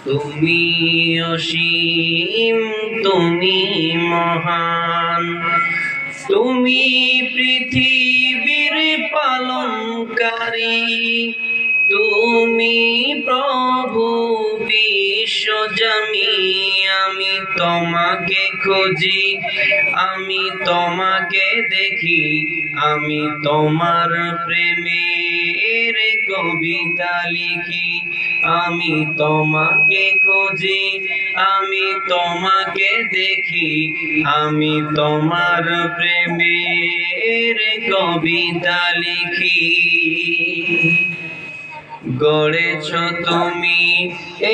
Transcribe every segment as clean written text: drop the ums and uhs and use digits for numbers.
তুমি অসীম, তুমি মহান, তুমি পৃথিবীর পালনকারী, তুমি প্রভু বিশ্বজামি। আমি তোমাকে খুঁজি, আমি তোমাকে দেখি, আমি তোমার প্রেমের কবিতা লিখি। আমি তোমাকে খুঁজি, আমি তোমাকে দেখি, আমি তোমার প্রেমের কবিতা লিখি। গড়েছ তুমি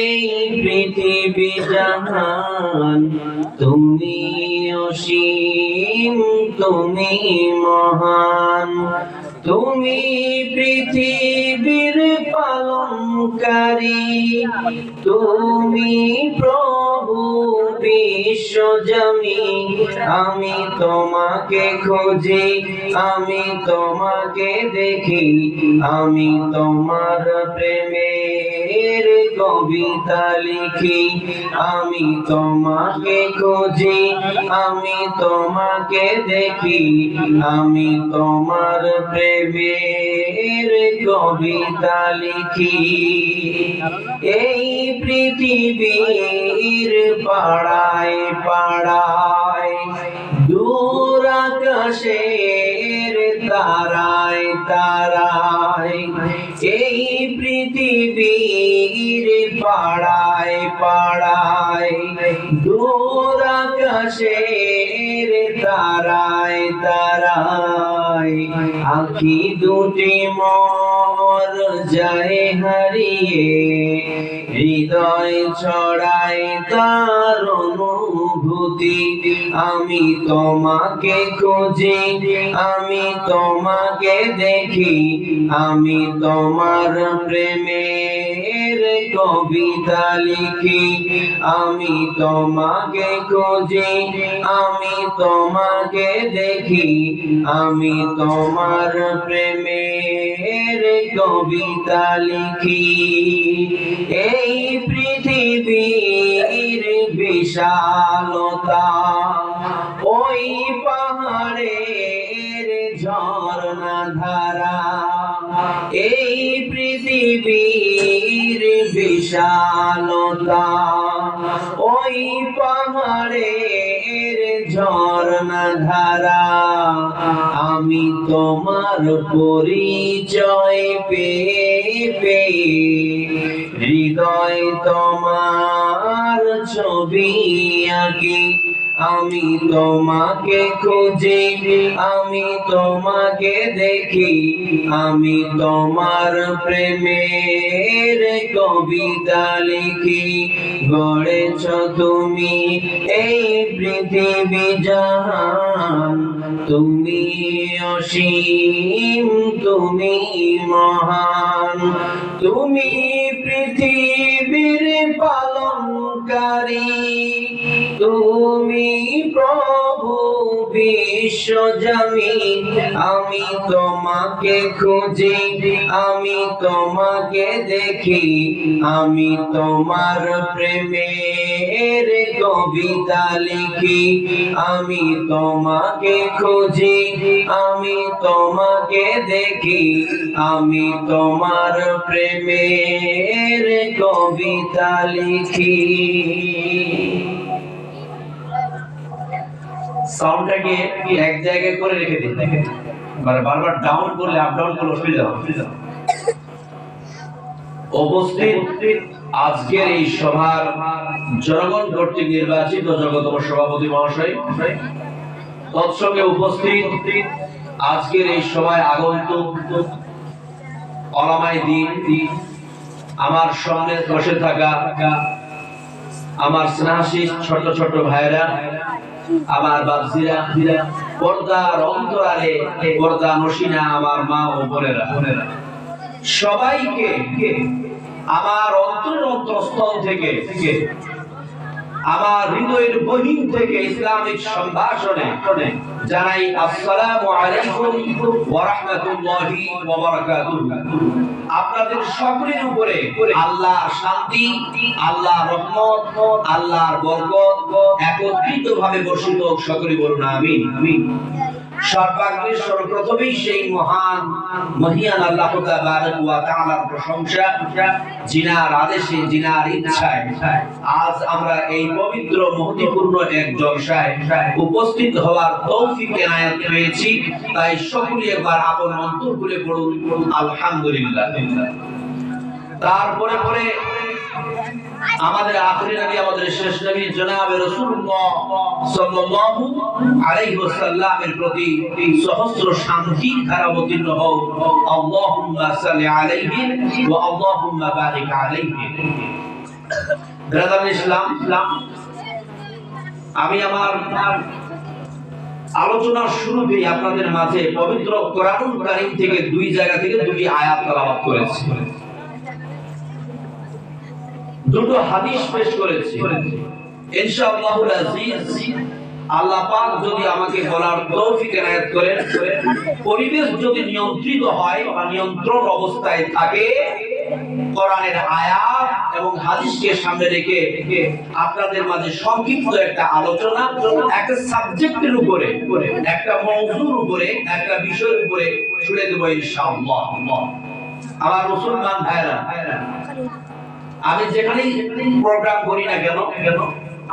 এই পৃথিবী জাহান, তুমি অসীম, তুমি মহান, তুমি পৃথিবীর পালনকারী, তুমি প্রভু বিশ্বজামি। আমি তোমাকে খুঁজি, আমি তোমাকে দেখি, আমি তোমার প্রেমের কবিতা লিখি। আমি তোমাকে খুঁজি, আমি তোমাকে দেখি, আমি তোমার প্রেমের কবিতা লিখি। এই পৃথিবীর পাড়ায় পাড়ায়, দূর আকাশের তারায় তারায়, এই পৃথিবীর পাড়ায় পাড়ায়, দূর আকাশের তারায় তারায়, আঁখি দুটি মর যায় হারিয়ে, হৃদয় ছড়ায় তার অনুভূতি। আমি তোমাকে খুঁজি, আমি তোমাকে দেখি, আমি তোমার প্রেমের কবিতা লিখি। আমি তোমাকে খুঁজি, আমি তোমাকে দেখি, আমি তোমার প্রেমের কবিতা লিখি। এই পৃথিবীর বিশালতা, ওই পাহাড়ের ঝর্ণা ধারা, এই পৃথিবীর বিশালতা, ওই পাহাড়ের ঝর্ণা ধারা, আমি তোমার পরিচয় পেয়ে পেয়ে, হৃদয় তোমার ছবি আঁকি। আমি তোমাকে খুঁজি, আমি তোমাকে দেখি, আমি তোমার প্রেমের কবিতা লিখি। গড়েছ তুমি এই পৃথিবী জাহান, তুমি অসীম, তুমি মহান, তুমি পৃথিবীর পালনকারী, তুমি প্রভু বিশ্বজামি। আমি তোমাকে খুঁজি, আমি তোমাকে দেখি, আমি তোমার প্রেমের কবিতা লিখি। আমি তোমাকে খুঁজি, আমি তোমাকে দেখি, আমি তোমার প্রেমের কবিতা লিখি। সাউন্ডটাকে এক জায়গায় করে রেখে দিন, মানে বারবার ডাউন করলে আপ ডাউন করলে অসুবিধা হবে। উপস্থিত আজকের এই সভার জনগণ কর্তৃক নির্বাচিত জগতম সভাপতি মহাশয়, তৎসঙ্গে উপস্থিত আজকের এই সভায় আগন্তুক ওলামায়ে দ্বীন, আমার সামনে বসে থাকা আমার স্নেহাশীষ ছোট ছোট ভাইরা, আমার বাপজিরা, পর্দার অন্তরালে পর্দা নসিনা আমার মা ও বোনেরা, সবাইকে আমার অন্তরের অন্তরস্থল থেকে আমার হৃদয়ের গহীন থেকে ইসলামিক সম্ভাষণে জানাই আসসালামু আলাইকুম ওয়া রাহমাতুল্লাহি ওয়া বারাকাতুহু। আপনাদের সকলের উপরে আল্লাহর শান্তি, আল্লাহর রহমত, আল্লাহর বরকত একত্রিতভাবে বর্ষিত হোক। সকলে বলুন আমিন। সর্বাগ্রে সর্বপ্রথমেই সেই মহান মহিয়ান আল্লাহ তাবারক ওয়া তাআলার প্রশংসা, যিনার আদেশে, যিনার ইচ্ছায় আজ আমরা এই পবিত্র মহত্বপূর্ণ এক জলসায় উপস্থিত হওয়ার তৌফিক এনায়েত পেয়েছি। তাই সকলে একবার আপন অন্তর খুলে পড়ুন আলহামদুলিল্লাহ। তারপরে পরে আমাদের আখেরি নবী, আমাদের শেষ নবী জনাব রাসূলুল্লাহ সাল্লাল্লাহু আলাইহি ওয়াসাল্লামের প্রতি সহস্র শান্তির ধারা অবতীর্ণ হোক। আল্লাহুম্মা সাল্লি আলাইহি ওয়া আল্লাহুম্মা বারিক আলাইহি। ব্রাদার ইসলাম, আমি আমার আলোচনার শুরুতেই আপনাদের মাঝে পবিত্র কোরআনুল কারীম থেকে দুই জায়গা থেকে দুটি আয়াত তেলাওয়াত করেছি, দুটো হাদিস পেশ করেছি। ইনশাআল্লাহুল আজিজ, আল্লাহ পাক যদি আমাকে বলার তৌফিক এনায়েত করেন, পরিবেশ যদি নিয়ন্ত্রিত হয় বা নিয়ন্ত্রণ অবস্থায় থাকে, কোরআনের আয়াত এবং হাদিসকে সামনে রেখে আপনাদের মাঝে সংক্ষিপ্ত একটা আলোচনা, একটা সাবজেক্টের উপরে, একটা মওজুর উপরে, একটা বিষয়ের উপরে ছুড়ে দেব ইনশাআল্লাহ। আমার মুসলমান ভাইরা, আমি যেখানেই প্রোগ্রাম করি না কেন,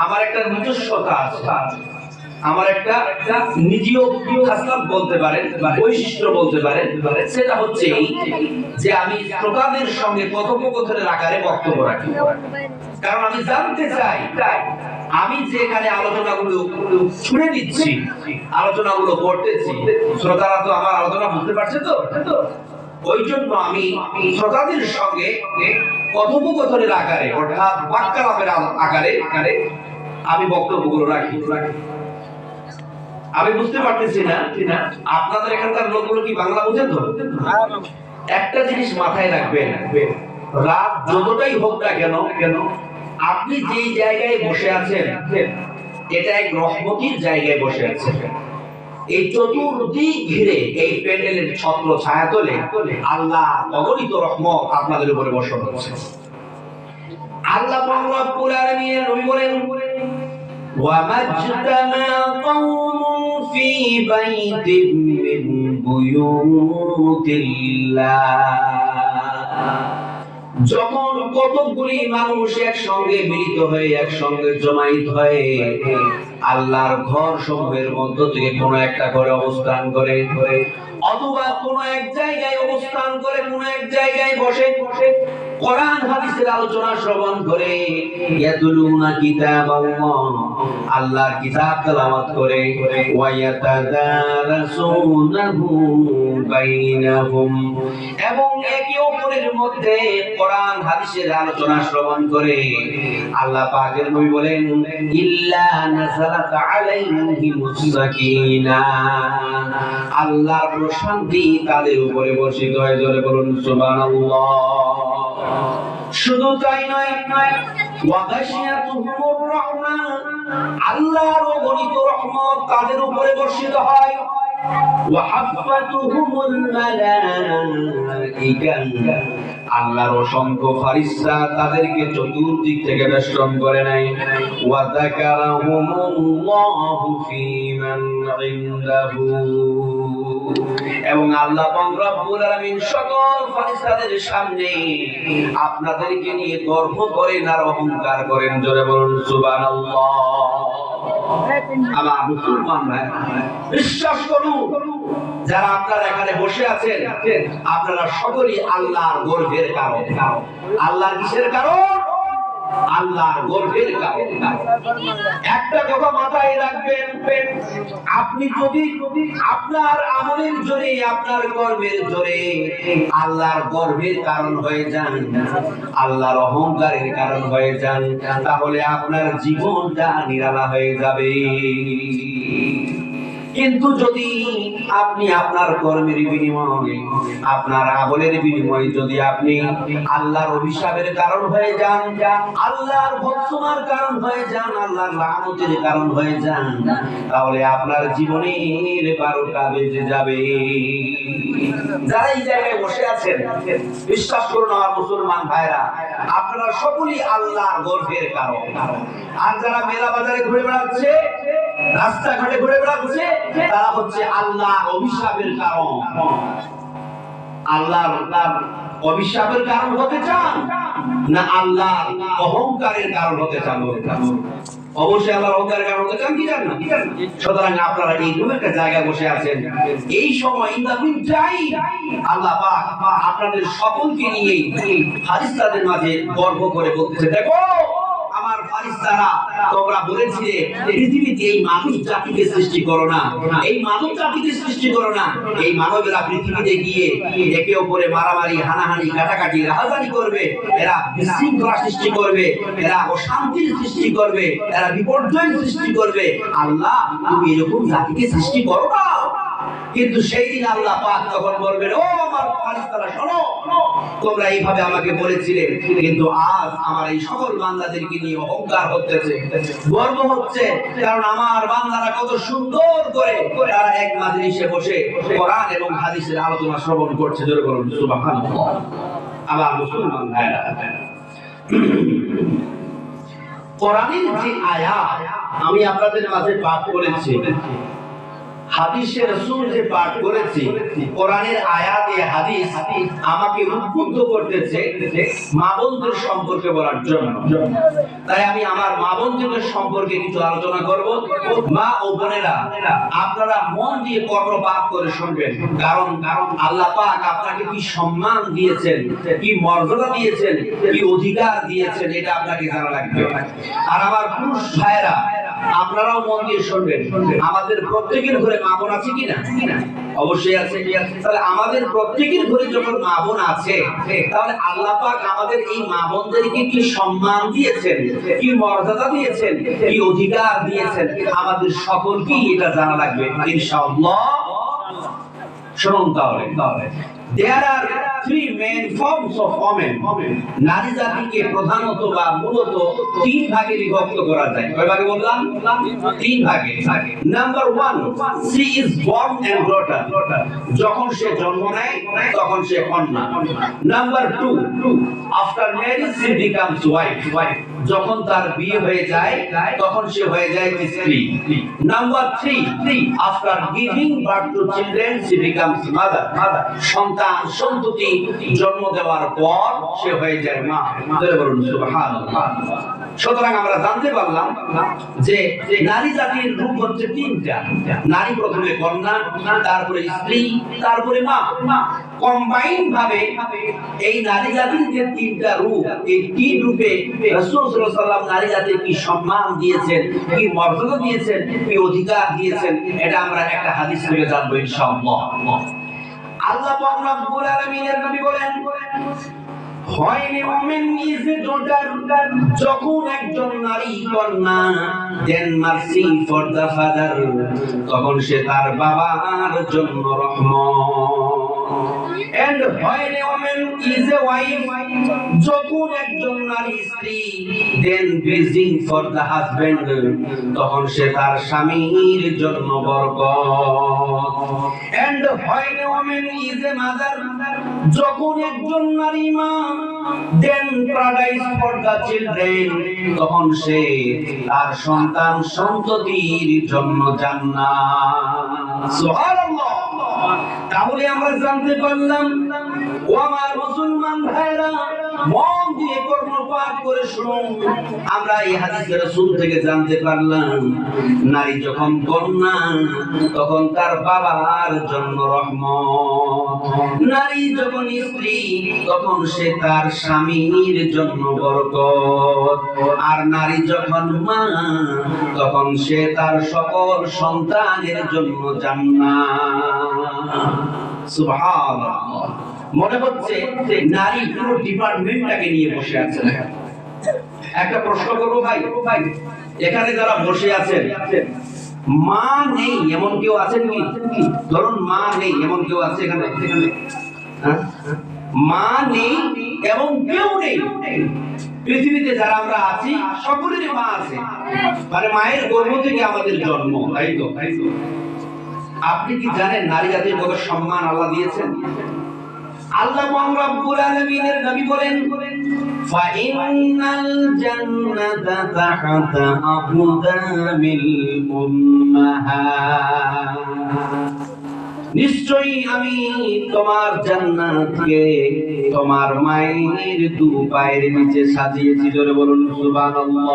আমার একটা নিজস্বতা আছে, আমার একটা নিজীয় খাসলাত বলতে পারেন, বৈশিষ্ট্য বলতে পারেন। সেটা হচ্ছে এই যে আমি শ্রোতাদের সঙ্গে কথোপকথনের আকারে বক্তব্য রাখি। কারণ আমি জানতে চাই, আমি যেখানে আলোচনাগুলো শুনে দিচ্ছি, আলোচনাগুলো করতেছি, শ্রোতারা তো আমার আলোচনা বুঝতে পারছে তো। ওই জন্য আমি শ্রোতাদের সঙ্গে কথোপকথনের আকারে, অর্থাৎ বাক্যালাপের আকারে আমি বক্তব্যগুলো রাখি। আমি বুঝতে পারতেছি না আপনাদের এখানকার লোকগুলো কি বাংলা বোঝেন তো? একটা জিনিস মাথায় রাখবেন, রাত যতটাই হোক না কেন, আপনি যেই জায়গায় বসে আছেন এটা এক রহমতির জায়গায় বসে আছেন। এই চতুর্দিক ঘিরে এই প্যান্ডেলের ছত্র ছায়াতলে আল্লাহ অগণিত রহমত আপনাদের উপরে বর্ষণ হচ্ছে। আল্লাহ পাক রব্বুল আলামিন নবী বলেন, ওয়া মাজতামা কওমুন ফি বাইতিন মিন বুয়ুতিল্লাহ। যখন কতগুলি মানুষ একসঙ্গে মিলিত হয়ে, একসঙ্গে জমায়েত হয়ে আল্লাহর ঘর সমূহের মধ্য থেকে কোন একটা ঘরে অবস্থান করে, অথবা কোন এক জায়গায় অবস্থান করে, কোন এক জায়গায় বসে কোরআন হাদিসের আলোচনা শ্রবণ করে, ইয়াতুলুনা কিতাবাল্লাহ, আল্লাহর কিতাব তেলাওয়াত করে, ওয়া ইয়াতাদারাসুনাহু বাইনাহুম, এবং একে অপরের মধ্যে কোরআন হাদিসের আলোচনা শ্রবণ করে, আল্লাহ পাকের নবী বলেন, ইল্লা নাযালাত আলাইহিমুস সাকিনাহ, আল্লাহর প্রশান্তি তাদের উপরে বর্ষিত হয়। জোরে বলুন সুবহানাল্লাহ। শুধু তাই নয়, ওয়া গাশিয়াতুহুমুর রাহমা, আল্লাহর অগণিত রহমত তাদের উপরে বর্ষিত হয়। ওয়া হাফাতুহুমুল মালাইকা, আল্লাহর অসংখ্য ফেরেশতা তাদেরকে চতুর্দিক থেকে বেষ্টন করে নেয়। ওয়া যাকারাহুমুল্লাহু ফী মান ইনদাহু, এবং আল্লাহ রব্বুল আলামিন সকল ফেরেশতাদের সামনে আপনাদেরকে নিয়ে গর্ব করেন আর অহংকার করেন। জোরে বলুন সুবহানাল্লাহ। আমার মুসলমান ভাই, বিশ্বাস করুন, যারা আপনারা এখানে বসে আছেন, আপনারা সকলেই আল্লাহর গর্বের কারণ। আল্লাহর কিসের কারণ? আল্লাহর গর্বের কারণ। একটা কথা মাথায় রাখবেন, আপনি যদি আপনার আমলের জোরে, আপনার কর্মের জোরে আল্লাহর গর্বের কারণ হয়ে যান, আল্লাহর অহংকারের কারণ হয়ে যান, তাহলে আপনার জীবনটা নিরালা হয়ে যাবে। কিন্তু যদি আপনি আপনার কর্মের বিনিময়ে, আপনার আমলের বিনিময়ে যদি আপনি আল্লাহর অভিশাপের কারণ হয়ে যান, আল্লাহর ভৎসনার কারণ হয়ে যান, আল্লাহর লানতের কারণ হয়ে যান, তাহলে আপনার জীবনের 12টা বেজে যাবে। যারা এই জায়গায় বসে আছেন, বিশ্বাস করুন আমার মুসলমান ভাইরা, আপনারা সকলেই আল্লাহর গর্বের কারণ। আর যারা মেলা বাজারে ঘুরে বেড়াচ্ছে, রাস্তাঘাটে ঘুরে বেড়াচ্ছে, তারা হচ্ছে আল্লাহর অভিশাপের কারণ। আল্লাহর অভিশাপের কারণ হতে চান না আল্লাহর অহংকারের কারণ হতে চান? অবশ্যই আল্লাহর অহংকারের কারণ হতে চান, কি জান না? সুতরাং আপনারা এইরকম একটা জায়গায় বসে আছেন, এই সময় ইন দা মিন টাইম আল্লাহ পাক আপনাদের সকলকে নিয়ে ফারিস্তাদের মাঝে গর্ব করে বলতেছে, দেখো আমার ফারিস্তারা, তোমরা বলেছিলে পৃথিবীতে এই মানুষ জাতিকে সৃষ্টি করো না, এই মানব জাতিকে সৃষ্টি করো না। এই মানবেরা পৃথিবীতে গিয়ে একে অপরে মারামারি, হানাহানি, কাটাকাটি, রাহাজানি করবে, এরা বিশৃঙ্খলা সৃষ্টি করবে, এরা অশান্তির সৃষ্টি করবে, এরা বিপর্যয় সৃষ্টি করবে। আল্লাহ, তুমি এরকম জাতিকে সৃষ্টি করো না। কিন্তু সেই দিন আল্লাহ পাক তখন বলবেন, ও আমার ফারিস্তারা শোনো, তোমরা এইভাবে আমাকে বলেছিলে, কিন্তু আজ আমার এই সকল বান্দাদেরকে নিয়ে অহংকার হচ্ছে, গর্ব হচ্ছে, কারণ আমার বান্দারা কত সুন্দর করে তারা এক মাজলিসে বসে কোরআন এবং হাদিসের আলোচনা শ্রবণ করছে। জোরে বলুন সুবহানাল্লাহ। আমার মুসলমান ভাইরা, কোরআনের যে আয়াত আমি আপনাদের মাঝে পাঠ করেছি, হাদিসের রাসূল যে পাঠ করেছি, কোরআনের আয়াত এ হাদিস আমাকে উদ্বুদ্ধ করতেছে মা বোনদের সম্পর্কে বলার জন্য। তাই আমি আমার মা বোনদের সম্পর্কে কিছু আলোচনা করব। মা ও বোনেরা, আপনারা মন দিয়ে কর্ণপাত করে শুনবেন, কারণ আল্লাহ পাক আপনাকে কি সম্মান দিয়েছেন, কি মর্যাদা দিয়েছেন, কি অধিকার দিয়েছেন, এটা আপনাকে জানা লাগবে। আর আমার পুরুষ ভাইরা, আপনারাও মন দিয়ে শুনবেন। আমাদের প্রত্যেকের ঘরে মা বোন আছে কিনা? অবশ্যই আছে। তাহলে আমাদের প্রত্যেকের ঘরে যখন মা বোন আছে, তাহলে আল্লাহ পাক আমাদের এই মা বোনদেরকে কি সম্মান দিয়েছেন, কি মর্যাদা দিয়েছেন, কি অধিকার দিয়েছেন, আমাদের সকলকেই এটা জানা লাগবে ইনশাআল্লাহ। শুনুন তাহলে, there are three main forms of women. নারী জাতিকে প্রধানত বা মূলত 3 ভাগে বিভক্ত করা যায়। কয় ভাগে বললাম? 3 ভাগে। Number 1, she is born and daughter. যখন সে জন্ম নেয় তখন সে কন্যা। Number 2, after marriage she becomes wife. যখন তার বিয়ে হয়ে যায় তখন সে হয়ে যায় স্ত্রী। Number 3, after giving birth to children she becomes mother. সন্তান সন্ততি জন্ম দেওয়ার পর সে হয়ে যায় মা। বলুন সুবহানাল্লাহ। সুতরাং আমরা জানতে পারলাম যে নারী জাতির রূপ হচ্ছে 3টা। নারী প্রথমে কন্যা, তারপরে স্ত্রী, তারপরে মা। কম্বাইন ভাবে এই নারী জাতির যে 3টা রূপ, এই 3 রূপে রাসূল সাল্লাল্লাহু আলাইহি ওয়াসাল্লাম নারী জাতিকে কি সম্মান দিয়েছেন, কি মর্যাদা দিয়েছেন, কি অধিকার দিয়েছেন, এটা আমরা একটা হাদিস থেকে জানবো ইনশাআল্লাহ। আল্লাহ পাক রব্বুল আলামিনের নবী বলেন, when a woman is a daughter, যখন একজন নারী কন্যা, then mercy for the father, তখন সে তার বাবার জন্য রহমত। and when a woman is a wife, যখন একজন নারী স্ত্রী, then blessing for the husband, তখন সে তার স্বামীর জন্য বরকত। and when a woman is a mother, যখন একজন নারী মা, then paradise for the children, তখন সে তার সন্তান সন্ততির জন্য জান্নাত। সুবহানাল্লাহ। তাহলে আমরা জানতে পারলাম, ও আমার মুসলমান ভাইরা, মন দিয়ে কর্ণপাত করে শুনুন, আমরা এই হাদিসের রাসূল থেকে জানতে পারলাম, নারী যখন কন্যা তখন তার বাবার জন্য রহমত। নারী যখন স্ত্রী তখন সে তার স্বামীর জন্য বরকত। আর নারী যখন মা তখন সে তার সকল সন্তানের জন্য জান্নাত। সুবহানাল্লাহ। মনে হচ্ছে যে নারী পুরো ডিপার্টমেন্টটাকে নিয়ে বসে আছে। একটা প্রশ্ন করবো ভাই, এখানে যারা বসে আছেন মা নেই এমন কেউ আছেন কি? ধরুন মা নেই এমন কেউ আছে এখানে? হ্যাঁ? মা নেই এবং কেউ নেই। পৃথিবীতে যারা আমরা আছি সকলেরই মা আছে, মানে মায়ের গর্ভ থেকে আমাদের জন্ম, তাই তো? আপনি কি জানেন নারী জাতির কত সম্মান আল্লাহ দিয়েছেন? আল্লাহ রাব্বুল আলামিনের নবী বলেন, ফাইনাল জান্নাতা তাহতা আকদামিল উম্মাহাত, নিশ্চয়ই আমি তোমার জান্নাতকে তোমার মায়ের দু পায়ের নিচে সাজিয়েছি। জোরে বলুন সুবহানাল্লাহ।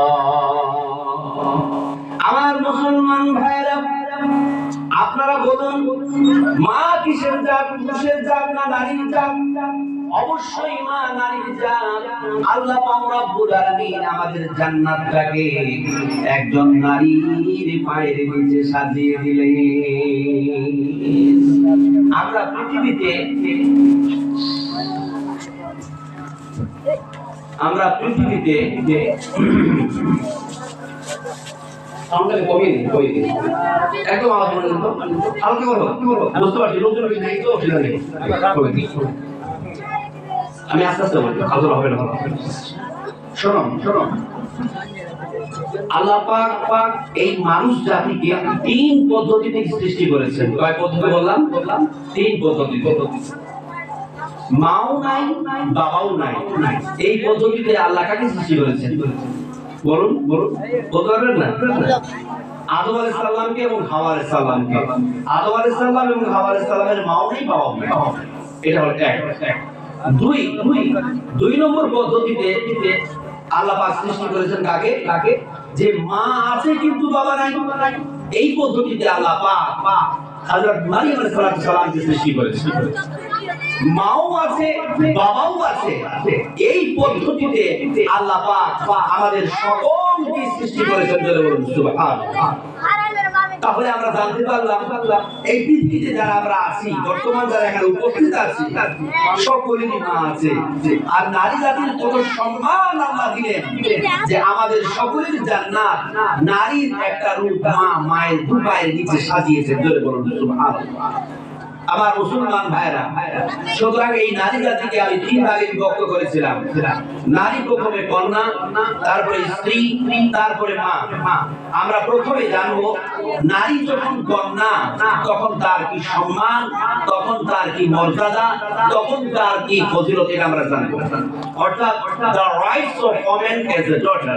আমার মুসলমান ভাইরা, আপনারা বলুন, মা কিসের জাত? পুরুষের জাত না নারীর জাত? অবশ্যই মা নারীর জাত। আল্লাহ রাব্বুল আলামিন আমাদের জান্নাতটাকে একজন নারীর পায়ের নিচে সাজিয়ে দিলেন। আমরা পৃথিবীতে আমাদের কমিয়ে দিন, একদম আওয়াজ করে দিন তো, হালকা করো, বুঝতে পারছি লোকজন নাই তো, আমি আস্তে আস্তে বলবো, আলোচনা হবে না। শোনো, আল্লাহ পাক এই মানুষ জাতিকে তিন পদ্ধতিতে সৃষ্টি করেছেন। কয় পদ্ধতি বললাম? তিন পদ্ধতি। মাও নাই, বাবাও নাই, এই পদ্ধতিতে আল্লাহ কাকে সৃষ্টি করেছেন? বলুন, বলতে পারবেন না? আদম আলাইহিস সালামকে এবং হাওয়া আলাইহিস সালামকে। আদম আলাইহিস সালাম এবং হাওয়া আলাইহিস সালামের মাও নেই, বাবাও নেই। এটা হলো এক। দুই নম্বর পদ্ধতিতে আল্লাহ পাক সৃষ্টি করেছেন কাকে? যে মা আছে কিন্তু বাবা নাই। এই পদ্ধতিতে আল্লাহ পাক হযরত মারিয়াম আলাইহিস সালামকে সৃষ্টি করেছেন। মাও আছে, বাবাও আছে। এই পদ্ধতিতে আল্লাহ পাক আমাদের সকলকে সৃষ্টি করেছেন। জোরে বলুন সুবহানাল্লাহ। তাহলে আমরা জানতে পারলাম এই পৃথিবীতে যারা আমরা আছি, বর্তমান যারা এখানে উপস্থিত আছি, সকলেরই মা আছে। আর নারী জাতির কত সম্মান আল্লাহ দিলেন যে আমাদের সকলের জান্নাত নারীর একটা রূপ মায়ের দু পায়ের নিচে সাজিয়েছে। জোরে বলুন সুবহানাল্লাহ। আমার মুসলমান ভাইরা, সুতরাং এই নারী জাতিকে আমি তিন ভাগে বিভক্ত করেছিলাম। নারী প্রথমে কন্যা, তারপরে স্ত্রী, তারপরে মা। আমরা প্রথমে জানবো নারী যখন কন্যা তখন তার কি সম্মান, তখন তার কি মর্যাদা, তখন তার কি ফজিলত, এটা আমরা জানবো। অর্থাৎ the rights of women as a daughter,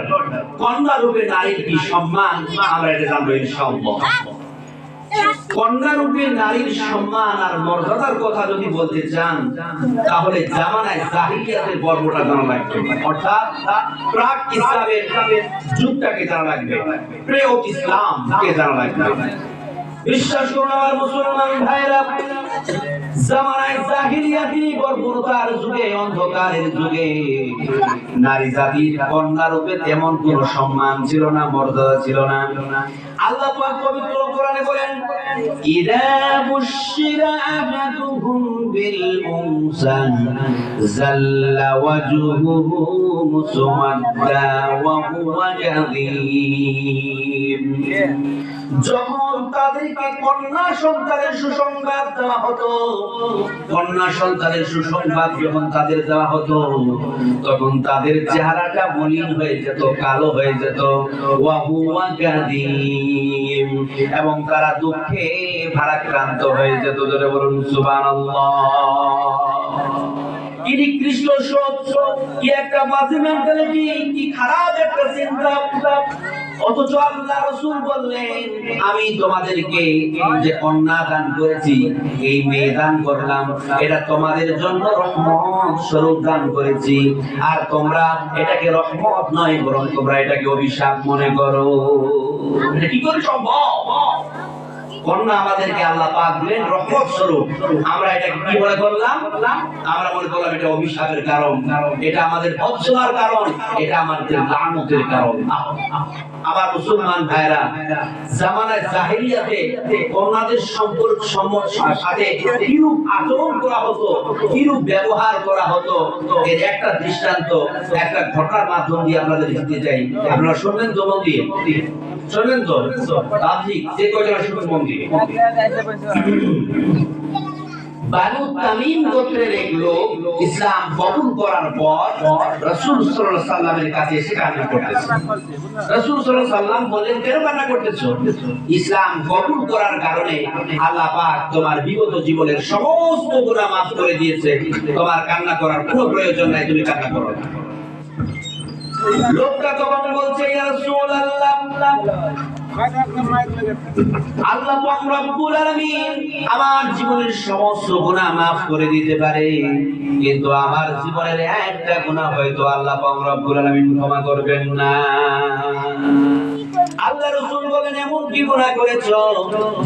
কন্যা রূপে নারীর কি সম্মান, আমরা এটা জানবো ইনশাআল্লাহ। কন্যা রূপে নারীর সম্মান আর মর্যাদার কথা যদি বলতে চান, তাহলে জামানায় জাহিলিয়াতের পর্বটা জানা লাগবে, অর্থাৎ প্রাক ইসলামের যুগটাকে জানা লাগবে, প্রে-ও ইসলামকে জানা লাগবে। বিশ্বাস করুন আমার মুসলমান ভাইরা, জামানায় জাহিলিয়াতি বর্বরতার যুগে, অন্ধকারের যুগে নারী জাতির কন্যা রূপে তেমন কোনো সম্মান ছিল না, মর্যাদা ছিল না। আল্লাহ পাক পবিত্র কোরআনে বলেন, ইদা বুশিরা আহাদুহুম বিল উনসা যাল্লা ওয়াজহুহু মুসওয়াদ্দা ওয়া হুয়া কাযীম। যখন তাদেরকে কন্যা সন্তানের সুসংবাদ দেওয়া হতো, কন্যা সন্তানের সুসংবাদ যখন তাদের দেওয়া হতো, তখন তাদের চেহারাটা মলিন হয়ে যেত, কালো হয়ে যেত। ওয়া হুয়া কাযীম, এবং তারা দুঃখে ভারাক্রান্ত হয়ে যেত। জোরে বলুন সুবহানাল্লাহ। কি নিকৃষ্ট সোচ, কি একটা বাজে মেন্টালিটি, কি খারাপ একটা চিন্তা। অথচ আল্লাহ রাসূল বললেন, আমি তোমাদেরকে যে কন্যা দান করেছি, এই মেয়ে দান করলাম, এটা তোমাদের জন্য রহমত স্বরূপ দান করেছি। আর তোমরা এটাকে রহমত নয়, বরং তোমরা এটাকে অভিশাপ মনে করো। এটা কি করে সম্ভব? কন্যা আমাদেরকে আল্লাহ পাক দিলেন রহমত স্বরূপ। আমরা এটা কি মনে করলাম? আমরা মনে করলাম এটা অভিশাপের কারণ, এটা আমাদের বদসলার কারণ, এটা আমাদের লানতের কারণ। আমার মুসলমান ভাইরা, জামানায় জাহেলিয়াতে কন্যাদের সম্পর্ক সাথে কিরূপ আচরণ করা হতো, কিরূপ ব্যবহার করা হতো, এর একটা দৃষ্টান্ত, একটা ঘটনার মাধ্যম দিয়ে আপনাদের দিতে চাই। আপনারা শুনবেন তো মন দিয়ে? শুনবেন তো? আপনি যে কয়জন শুনবেন মন দিয়ে? বানু তামিম গোত্রের এক লোক ইসলাম কবুল করার পর রাসূল সাল্লাল্লাহু আলাইহি ওয়াসাল্লামের কাছে এসে কান্না করতেছে। রাসূল সাল্লাল্লাহু আলাইহি ওয়াসাল্লাম বলেন, কেন কান্না করতেছো? ইসলাম কবুল করার কারণে আল্লাহ পাক তোমার বিগত জীবনের সমস্ত গুনাহ মাফ করে দিয়েছে, তোমার কান্না করার কোনো প্রয়োজন নাই, তুমি কান্না করো না। লোকটা তখন বলছে, ইয়া রাসূলুল্লাহ, আল্লাহ পাক রব্বুল আলামিন আমার জীবনের সমস্ত গুনাহ maaf করে দিতে পারে, কিন্তু আমার জীবনের একটা গুনাহ হয়তো আল্লাহ পাক রব্বুল আলামিন ক্ষমা করবেন না। আল্লাহ রাসূল বলেন, এমন কি গুনাহ করেছো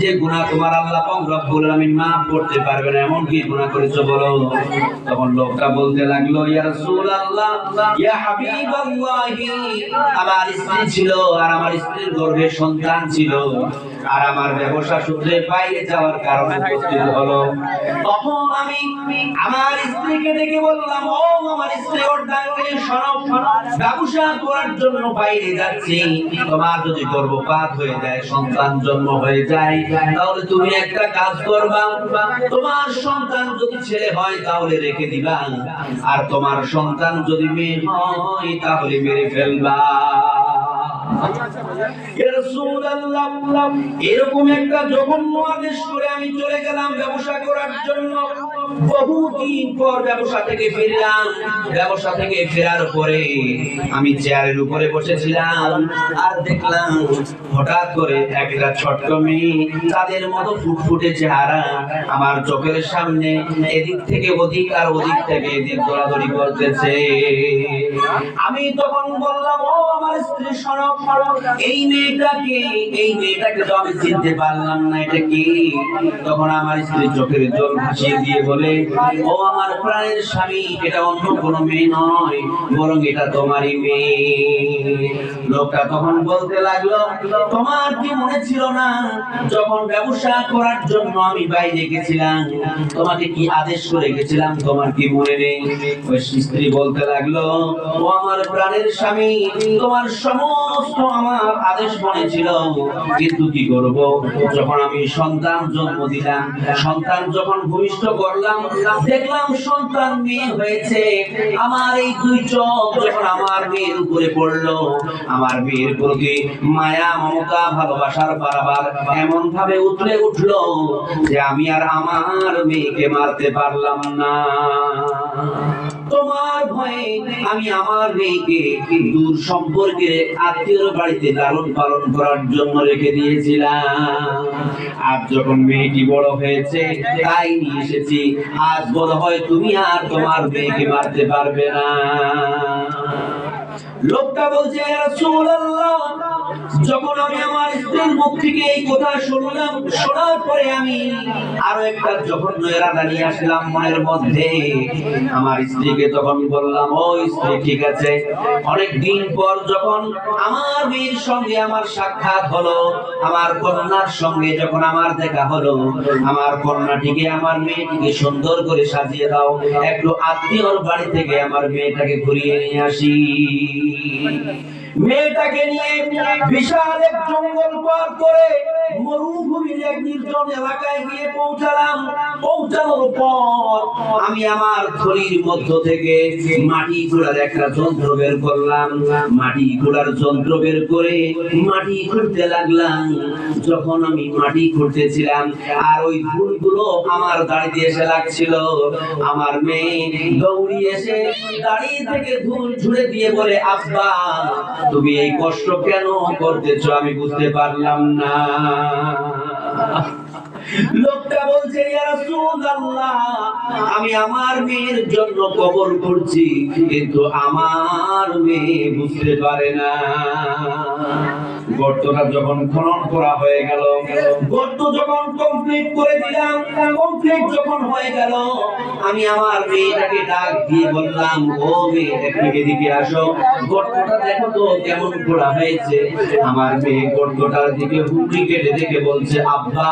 যে গুনাহ তোমার আল্লাহ পাক রব্বুল আলামিন maaf করতে পারবে না? এমন কি গুনাহ করেছো বলো। তখন লোকটা বলতে লাগলো, ইয়া রাসূলুল্লাহ, ইয়া হাবিবাল্লাহি, আমার স্ত্রী ছিল আর আমার স্ত্রীর গর্ভে সন্তান ছিল, আর আমার ব্যবসা সূত্রে বাইরে যাওয়ার কারণে উপস্থিত হলো। তখন আমি আমার স্ত্রীকে ডেকে বললাম, ও আমার স্ত্রী, ওর ডাকে শোনো, ব্যবসা করার জন্য বাইরে যাচ্ছি, তোমার যদি গর্ভপাত হয়ে যায়, সন্তান জন্ম হয়ে যায়, তাহলে তুমি একটা কাজ করবা, তোমার সন্তান যদি ছেলে হয় তাহলে রেখে দিবা, আর তোমার সন্তান যদি মেয়ে হয় তাহলে মেরে ফেলবা। এরকম একটা জঘন্য আদেশ করে আমি চলে গেলাম ব্যবসা করার জন্য। বহুদিন পর ব্যবসা থেকে ফিরলাম। ব্যবসা থেকে ফেরার পরে আমি চেয়ারের উপরে বসেছিলাম, আর দেখলাম হঠাৎ করে একটা ছোট্ট মেয়ে, তাদের মতো ফুটফুটে চেহারা, আমার চোখের সামনে এদিক থেকে ওদিক আর ওদিক থেকে এদিক দৌড়াদৌড়ি করতেছে। আমি তখন বললাম, ও আমার স্ত্রী, শোনো, এই মেয়েটাকে, এই মেয়েটাকে তো আমি চিনতে পারলাম না, এটা কি? তখন আমার স্ত্রী চোখের জল ভাসিয়ে দিয়ে বলে, ও আমার প্রাণের স্বামী, এটা অন্য কোনো মেয়ে নয়, বরং এটা তোমারই মেয়ে। লোকটা তখন বলতে লাগলো, তোমার কি মনে ছিল না যখন ব্যবসা করার জন্য আমি বাইরে গেছিলাম, তোমাকে কি আদেশ করে গেছিলাম, তোমার কি মনে নেই? ওই স্ত্রী বলতে লাগলো, ও আমার প্রাণের স্বামী, তোমার সমস্ত আমার আদেশ মনে ছিল, কিন্তু কি করব, যখন আমি সন্তান জন্ম দিলাম, সন্তান যখন ভূমিষ্ঠ করলাম, দেখলাম সন্তান মেয়ে হয়েছে, আমার এই দুই চোখ যখন আমার মেয়ের উপরে পড়লো, আমার মেয়ের প্রতি মায়া, মমতা, ভালোবাসার বারবার এমন ভাবে উঠলে উঠলো যে আমি আর আমার মেয়েকে মারতে পারলাম না। তোমার ভয়ে আমি আমার মেয়েকে দূর সম্পর্কের আত্মীয়র বাড়িতে লালন পালন করার জন্য রেখে দিয়েছিলাম। আজ যখন মেয়েটি বড় হয়েছে, তাই নিয়ে এসেছি। আজ বড় হয় তুমি আর তোমার মেয়েকে মারতে পারবে না। লোকটা বলছে, ইয়া রাসূলুল্লাহ, যখন আমি আমার স্ত্রীর মুখ থেকে এই কথা শুনলাম, শোনার পরে আমি আরো একটা জঘন্য ইরাদা নিয়ে আসলাম মনের মধ্যে। আমার স্ত্রীকে তখন বললাম, ও স্ত্রী, ঠিক আছে, অনেক দিন পর যখন আমার মেয়ের সঙ্গে আমার সাক্ষাৎ হলো, আমার কন্যার সঙ্গে যখন আমার দেখা হলো, আমার কন্যাটিকে, আমার মেয়েটিকে সুন্দর করে সাজিয়ে দাও, একটু আত্মীয়র বাড়ি থেকে আমার মেয়েটাকে ঘুরিয়ে নিয়ে আসি। মেয়েটাকে নিয়ে বিশাল এক জঙ্গল পার করে মরুভূমির এক নির্জন এলাকায় গিয়ে পৌঁছালাম। পৌঁছানোর পর আমি আমার থলির মধ্য থেকে মাটি খোঁড়ার একটা যন্ত্র বের করলাম। মাটি খোঁড়ার যন্ত্র বের করে মাটি খুঁড়তে লাগলাম। যখন আমি মাটি খুঁড়তেছিলাম আর ওই ধুলগুলো আমার দাড়িতে এসে লাগছিল, আমার মেয়ে দৌড়ি এসে দাড়ি থেকে ধুল ঝুড়ে দিয়ে বলে, আব্বা, তুমি এই কষ্ট কেন করতেছো আমি বুঝতে পারলাম না। লোকটা বলছে, ইয়া রাসূলুল্লাহ, আমি আমার মেয়ের জন্য কবর করছি, কিন্তু আমার মেয়ে বুঝতে পারে না। গর্তটা যখন খনন করা হয়ে গেল, গর্ত যখন কমপ্লিট করে দিলাম, কমপ্লিট যখন হয়ে গেল, আমি আমার মেয়েটাকে ডাক দিয়ে বললাম, ও মেয়ে একটু এদিকে আসো, গর্তটা দেখো তো কেমন খোঁড়া হয়েছে। আমার মেয়ে গর্তটার দিকে হুমড়ি কেটে দেখে বলছে, আব্বা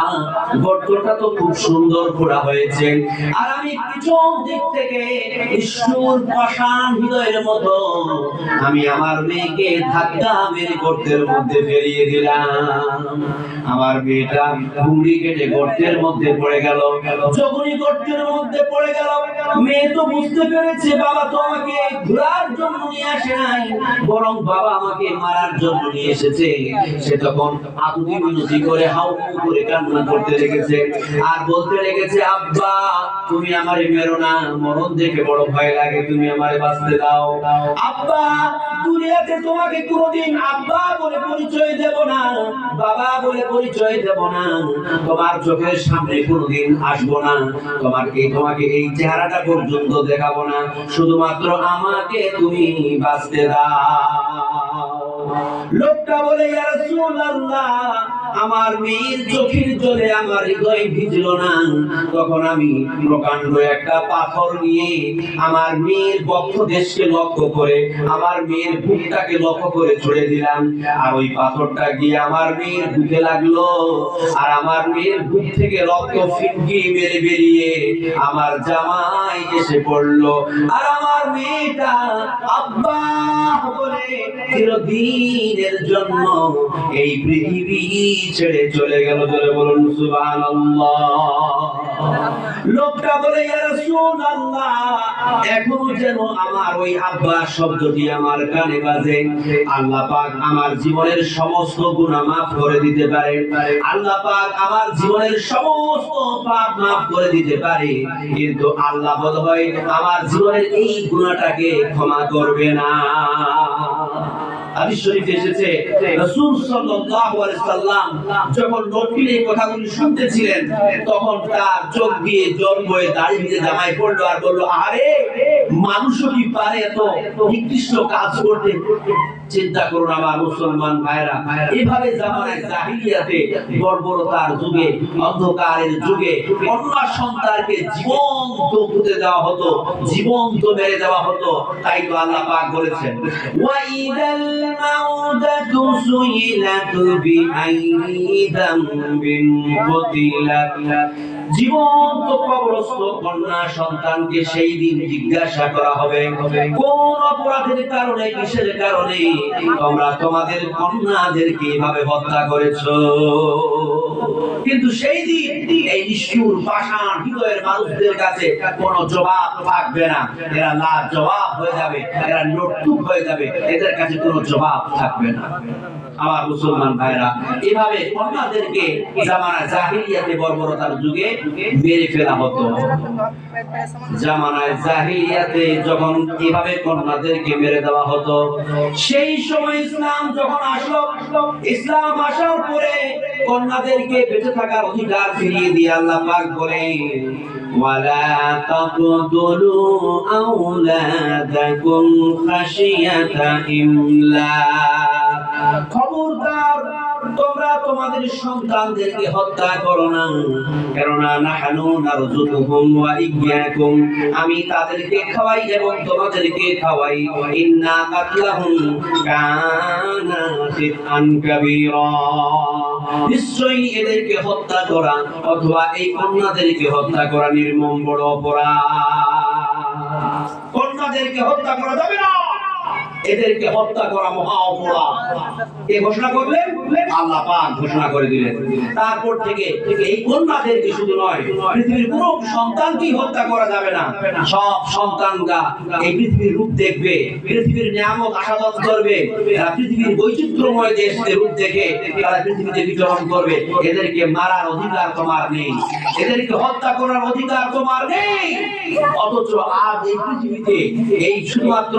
গর্তটা তো খুব সুন্দর খোঁড়া হয়েছে। আর আমি পিছন দিক থেকে ঈশ্বর পাষাণ হৃদয়ের মতো আমি আমার মেয়েকে ধাক্কা মেরে গর্তের মধ্যে ফেলিয়ে দিলাম। আমার মেয়েটা হুমড়ি কেটে গর্তের মধ্যে পড়ে গেল। যখনই গর্তের মধ্যে পড়ে গেল, মেয়ে তো বুঝতে পেরেছে বাবা তো আমাকে ঘোরার জন্য নিয়ে আসে নাই, বরং বাবা আমাকে মারার জন্য নিয়ে এসেছে। সে তখন আকুতি মিনতি করে হাউ করে কান্না করতে লেগেছে আর বলতে লেগেছে, আব্বা তুমি আমারে মেরো না, মরণ দেখে বড় ভয় লাগে, তুমি আমারে বাঁচতে দাও। আব্বা দুনিয়াতে তোমাকে কোনোদিন আব্বা বলে পরিচয় দেব না, বাবা বলে পরিচয় দেব না, তোমার চোখের সামনে কোনোদিন আসবো না, তোমাকে এই চেহারাটা পর্যন্ত দেখাবো না, শুধুমাত্র আমাকে তুমি বাঁচতে দাও। লোকটা বলে, ইয়া রাসূলুল্লাহ আমার মেয়ের চোখের জলে আমার হৃদয় ভিজলো না। তখন আমি প্রকাণ্ড একটা পাথর নিয়ে আমার মেয়ের বক্ষ দেশকে লক্ষ্য করে, আমার মেয়ের বুকটাকে লক্ষ্য করে ছুড়ে দিলাম। আর ওই পাথরটা গিয়ে আমার মেয়ের বুকে লাগলো, আর আমার মেয়ের বুক থেকে রক্ত ফিনকি মেরে বেরিয়ে আমার জামাই এসে পড়লো। আর আমার মেয়েটা আব্বা বলে চিরদিনের জন্য এই পৃথিবী ছেড়ে চলে গেল। জোরে বলুন সুবহানাল্লাহ। লোকটা বলে, ইয়া রাসূলুল্লাহ এখনো যেন আমার ওই আব্বা শব্দটি আমার কানে বাজে। আল্লাহ পাক আমার জীবনের সমস্ত গুনাহ মাফ করে দিতে পারে, আল্লাহ পাক আমার জীবনের সমস্ত পাপ মাফ করে দিতে পারে, কিন্তু আল্লাহ বোধহয় আমার জীবনের এই গুনাহটাকে ক্ষমা করবে না। হাদিস শরীফে এসেছে রাসূল সাল্লাল্লাহু আলাইহি সাল্লাম যখন লোকটির এই কথাগুলো শুনতেছিলেন, তখন তার চোখ দিয়ে জল বয়ে দাড়ি ভিজে জামায় পড়লো আর বলল, আরে মানুষও কি পারে এত নিকৃষ্ট কাজ করতে? চিন্তা করুন আমার মুসলমান ভাইরা, এইভাবে জামানায় জাহিলিয়াতে বর্বরতার যুগে, অন্ধকারের যুগে কন্যা সন্তানকে জীবন্ত পুঁতে দেওয়া হতো, জীবন্ত মেরে দেওয়া হতো। তাই তো আল্লাহ পাক বলেছেন, ওয়াইদাল মাউদাতু সুইলাত বিআইয়ি যামবিন কুতিলাত। জীবন্ত কবরস্থ কন্যা সন্তানকে সেই দিন জিজ্ঞাসা করা হবে, কোন অপরাধের কারণে, কিসের কারণে তোমরা তোমাদের কন্যাদেরকে এভাবে হত্যা করেছো। কিন্তু সেই দিন এই নিষ্ঠুর পাষাণ হৃদয়ের মানুষদের কাছে কোনো জবাব থাকবে না, এরা লাজবাব হয়ে যাবে, এরা নটুক হয়ে যাবে, এদের কাছে কোনো জবাব থাকবে না। আমার মুসলমান ভাইরা, এভাবে কন্যাদেরকে জামানায় জাহিলিয়াতে বর্বরতার যুগে মেরে ফেলা হতো। জামানায় জাহিলিয়াতে যখন এভাবে কন্যাদেরকে মেরে দেওয়া হতো, সেই সময় ইসলাম যখন আসলো, ইসলাম আসার পরে কন্যাদেরকে বেঁচে থাকার অধিকার ফিরিয়ে দিয়ে আল্লাহ পাক বলেন, ওয়ালা তাকতুলু আওলাদাকুম খাশিয়াতা ইমলাক। খবরদার তোমরা তোমাদের সন্তানদেরকে হত্যা করো না, কেননা নাহনু নারযুকুহুম ওয়া ইয়্যাকুম, আমি তাদেরকে খাওয়াই এবং তোমাদেরকে খাওয়াই। ইন্না কাতলাহুম কানা খিতআন কাবীরা, নিশ্চয়ই এদেরকে হত্যা করা অথবা এই কন্যাদেরকে হত্যা করা নির্মম বড় অপরাধ। কন্যাদেরকে হত্যা করা যাবে না, এদেরকে হত্যা করা মহা অপরাধ। কে ঘোষণা করলেন? আল্লাহ পাক ঘোষণা করে দিলেন। তারপর থেকে এই কন্যাদেরকে শুধু নয়, পৃথিবীর কোনো সন্তানকেই হত্যা করা যাবে না। সব সন্তানরা এই পৃথিবীর রূপ দেখবে, পৃথিবীর নিয়ামত আস্বাদন করবে, তারা পৃথিবীর বৈচিত্র্যময় দেশের রূপ দেখে তারা পৃথিবীতে বিচরণ করবে। এদেরকে মারার অধিকার তোমার নেই, এদেরকে হত্যা করার অধিকার তোমার নেই। অথচ আজ এই পৃথিবীতে এই শুধুমাত্র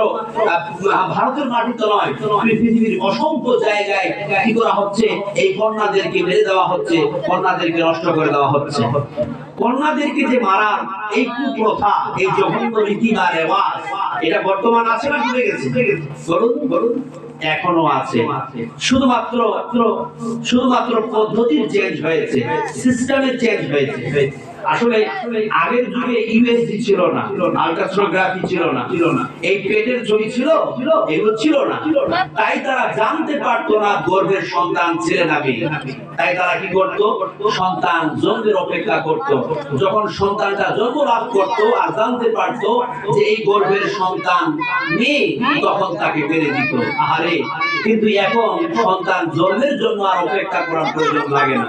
ভারতের মাটিতে নয়, পৃথিবীর অসংখ্য জায়গায় কি করা হচ্ছে? এই কন্যাদেরকে মেরে দেওয়া হচ্ছে, কন্যাদেরকে নষ্ট করে দেওয়া হচ্ছে। কন্যাদেরকে যে মারা এই কুপ্রথা, এই জঘন্য রীতি বা রেওয়াজ, এটা বর্তমান আছে না চলে গেছে? বলুন বলুন। এখনো আছে, শুধুমাত্র শুধুমাত্র পদ্ধতির চেঞ্জ হয়েছে, সিস্টেমের চেঞ্জ হয়েছে। আসলে আগের যুগে ইউএসজি ছিল না, আল্ট্রাসোনোগ্রাফি ছিল না, এই পেটের ছবি ছিল, এগুলো ছিল না। তাই তারা জানতে পারতো না গর্ভের সন্তান ছেলে না মেয়ে। তাই তারা কি করত? সন্তান জন্মের অপেক্ষা করত। যখন সন্তানটা জন্ম লাভ করত আর জানতে পারত যে এই গর্ভের সন্তান মেয়ে, তখন তাকে মেরে দিত। আরে কিন্তু এখন সন্তান জন্মের জন্য আর অপেক্ষা করার প্রয়োজন লাগে না।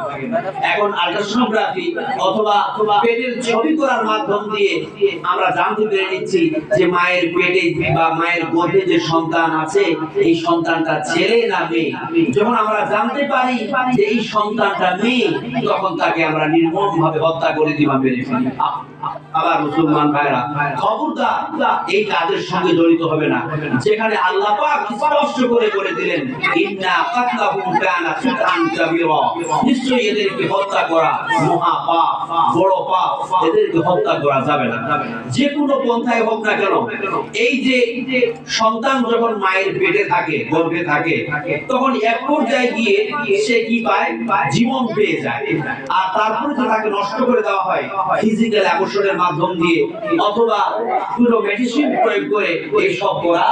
এখন আল্ট্রাসোনোগ্রাফি অথবা পেটের ছবি করার মাধ্যম দিয়ে আমরা জানতে পেরে নিচ্ছি যে মায়ের পেটে বা মায়ের গর্ভে যে সন্তান আছে এই সন্তানটা ছেলে না মেয়ে। যখন আমরা জানতে পারি যে এই সন্তানটা মেয়ে, তখন তাকে আমরা নির্মমভাবে হত্যা করে দিবা, মেরে ফেলি। আবার মুসলমান ভাইরা, খবরদার এই কাজের সঙ্গে জড়িত হবে না, যেখানে আল্লাহ পাক স্পষ্ট করে বলে দিলেন ইন্না কাতলাহুম কানা খিতআন কাবীরা, নিশ্চয়ই এদেরকে হত্যা করা মহা পাপ, বড় পাপ, এদেরকে হত্যা করা যাবে না। যে কোনো পন্থায় হোক না কেন, এই যে সন্তান যখন মায়ের পেটে থাকে, গর্ভে থাকে, তখন এক পর্যায়ে গিয়ে সে কি পায়? জীবন পেয়ে যায়। আর তারপরে যে তাকে নষ্ট করে দেওয়া হয় ফিজিক্যাল অ্যাবর্শনের মাধ্যম দিয়ে অথবা কোনো মেডিসিন প্রয়োগ করে, এই সব করা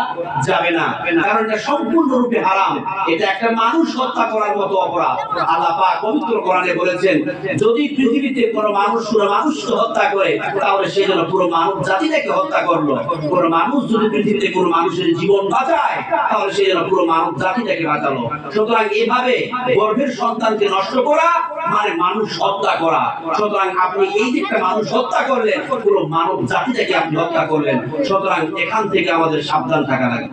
যাবে না, কারণ এটা সম্পূর্ণরূপে হারাম। এটা একটা মানুষ হত্যা করার মতো অপরাধ। আল্লাহ পাক পবিত্র কোরআনে বলেছেন, যদি পৃথিবীতে কোনো মানুষ পুরো মানুষকে হত্যা করে, তাহলে সে যেন পুরো মানব জাতিটাকে হত্যা করলো। কোনো মানুষ যদি পৃথিবীতে কোনো মানুষের জীবন বাঁচায়, তাহলে সে যেন পুরো মানব জাতিটাকে বাঁচালো। সুতরাং এভাবে গর্ভের সন্তানকে নষ্ট করা মানে মানুষ হত্যা করা। সুতরাং আপনি এই যে একটা মানুষ হত্যা করলেন, পুরো মানব জাতিটাকে আপনি হত্যা করলেন। সুতরাং এখান থেকে আমাদের সাবধান থাকা লাগবে।